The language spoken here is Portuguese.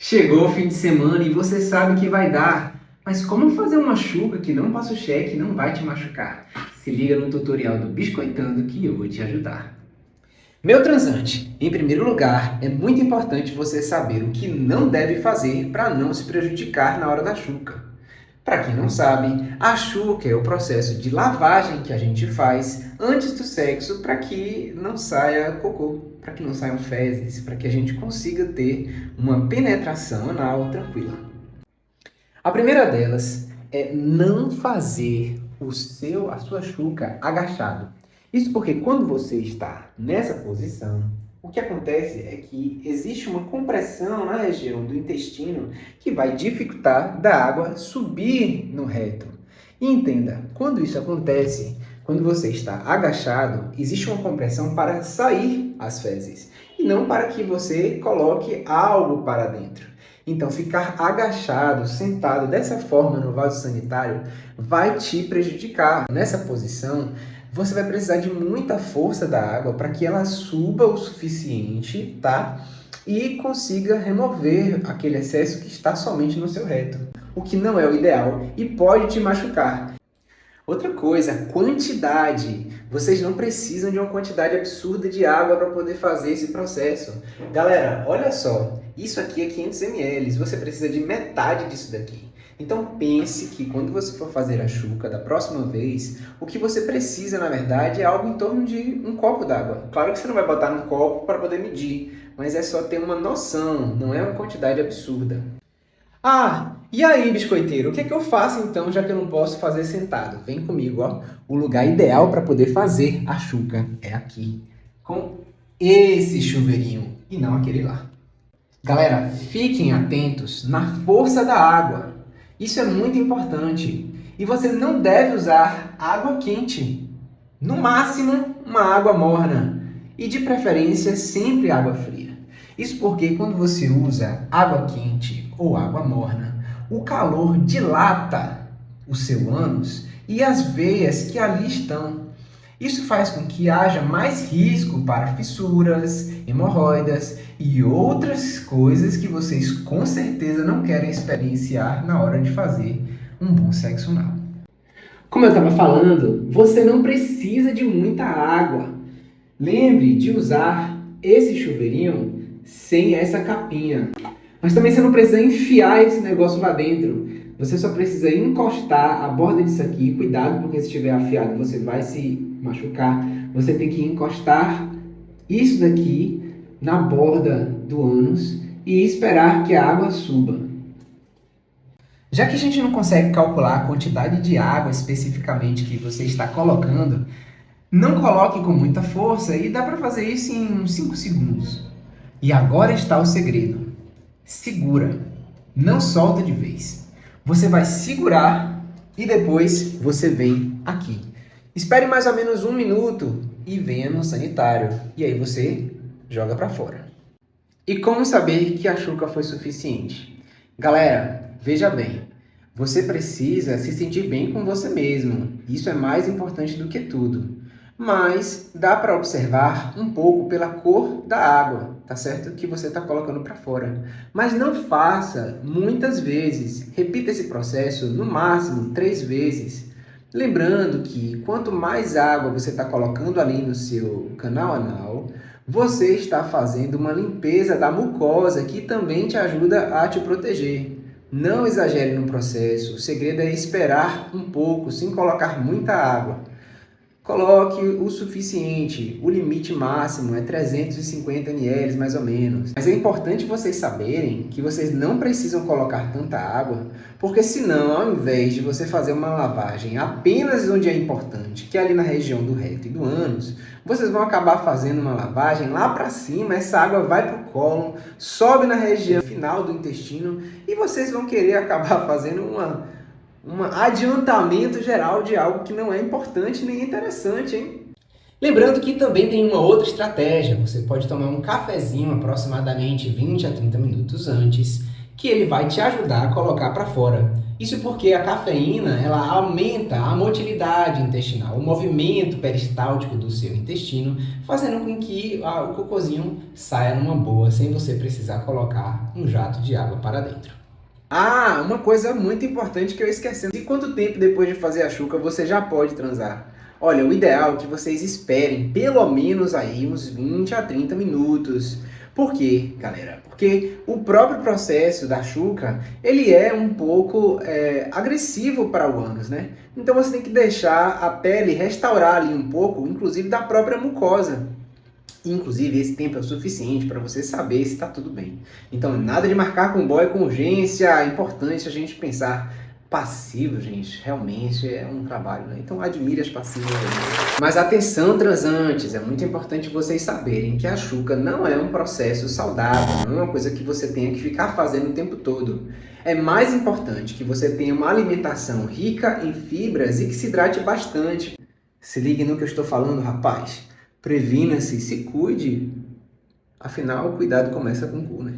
Chegou o fim de semana e você sabe que vai dar. Mas como fazer uma chuca que não passa o cheque e não vai te machucar? Se liga no tutorial do Biscoitando que eu vou te ajudar. Meu transante, em primeiro lugar, é muito importante você saber o que não deve fazer para não se prejudicar na hora da chuca. Para quem não sabe, a chuca é o processo de lavagem que a gente faz antes do sexo para que não saia cocô, para que não saiam fezes, para que a gente consiga ter uma penetração anal tranquila. A primeira delas é não fazer a sua chuca agachado. Isso porque quando você está nessa posição, o que acontece é que existe uma compressão na região do intestino que vai dificultar da água subir no reto. E entenda, quando isso acontece, quando você está agachado, existe uma compressão para sair as fezes e não para que você coloque algo para dentro. Então, ficar agachado, sentado dessa forma no vaso sanitário vai te prejudicar. Nessa posição, você vai precisar de muita força da água para que ela suba o suficiente, tá? E consiga remover aquele excesso que está somente no seu reto, o que não é o ideal e pode te machucar. Outra coisa, quantidade. Vocês não precisam de uma quantidade absurda de água para poder fazer esse processo. Galera, olha só, isso aqui é 500 ml, você precisa de metade disso daqui. Então pense que quando você for fazer a chuca da próxima vez, o que você precisa, na verdade, é algo em torno de um copo d'água. Claro que você não vai botar no copo para poder medir, mas é só ter uma noção, não é uma quantidade absurda. Ah, e aí, biscoiteiro, o que é que eu faço então, já que eu não posso fazer sentado? Vem comigo, ó. O lugar ideal para poder fazer a chuca é aqui, com esse chuveirinho e não aquele lá. Galera, fiquem atentos na força da água. Isso é muito importante. E você não deve usar água quente. No máximo, uma água morna. E de preferência, sempre água fria. Isso porque quando você usa água quente ou água morna, o calor dilata o seu ânus e as veias que ali estão. Isso faz com que haja mais risco para fissuras, hemorroidas e outras coisas que vocês com certeza não querem experienciar na hora de fazer um bom sexo anal. Como eu estava falando, você não precisa de muita água. Lembre de usar esse chuveirinho sem essa capinha. Mas também você não precisa enfiar esse negócio lá dentro. Você só precisa encostar a borda disso aqui. Cuidado, porque se estiver afiado você vai se machucar. Você tem que encostar isso daqui na borda do ânus e esperar que a água suba. Já que a gente não consegue calcular a quantidade de água especificamente que você está colocando, não coloque com muita força e dá para fazer isso em uns 5 segundos. E agora está o segredo. Segura, não solta de vez. Você vai segurar e depois você vem aqui. Espere mais ou menos 1 minuto e venha no sanitário. E aí você joga para fora. E como saber que a chuca foi suficiente? Galera, veja bem. Você precisa se sentir bem com você mesmo. Isso é mais importante do que tudo. Mas dá para observar um pouco pela cor da água, tá certo? Que você está colocando para fora. Mas não faça muitas vezes. Repita esse processo no máximo 3 vezes. Lembrando que quanto mais água você está colocando ali no seu canal anal, você está fazendo uma limpeza da mucosa que também te ajuda a te proteger. Não exagere no processo. O segredo é esperar um pouco, sem colocar muita água. Coloque o suficiente, o limite máximo é 350 ml mais ou menos. Mas é importante vocês saberem que vocês não precisam colocar tanta água, porque senão, ao invés de você fazer uma lavagem apenas onde é importante, que é ali na região do reto e do ânus, vocês vão acabar fazendo uma lavagem lá para cima, essa água vai para o cólon, sobe na região final do intestino e vocês vão querer acabar fazendo um adiantamento geral de algo que não é importante nem interessante, hein? Lembrando que também tem uma outra estratégia. Você pode tomar um cafezinho aproximadamente 20 a 30 minutos antes que ele vai te ajudar a colocar para fora. Isso porque a cafeína, ela aumenta a motilidade intestinal, o movimento peristáltico do seu intestino, fazendo com que o cocôzinho saia numa boa, sem você precisar colocar um jato de água para dentro. Ah, uma coisa muito importante que eu esqueci. E quanto tempo depois de fazer a chuca você já pode transar? Olha, o ideal é que vocês esperem pelo menos aí uns 20 a 30 minutos. Por quê, galera? Porque o próprio processo da chuca, ele é um pouco agressivo para o ânus, né? Então você tem que deixar a pele restaurar ali um pouco, inclusive da própria mucosa. Inclusive, esse tempo é o suficiente para você saber se está tudo bem. Então, nada de marcar com o boy com urgência. É importante a gente pensar passivo, gente. Realmente é um trabalho, né? Então, admire as passivas. Mas atenção, transantes. É muito importante vocês saberem que a chuca não é um processo saudável. Não é uma coisa que você tenha que ficar fazendo o tempo todo. É mais importante que você tenha uma alimentação rica em fibras e que se hidrate bastante. Se ligue no que eu estou falando, rapaz. Previna-se, se cuide. Afinal, o cuidado começa com o cu, né?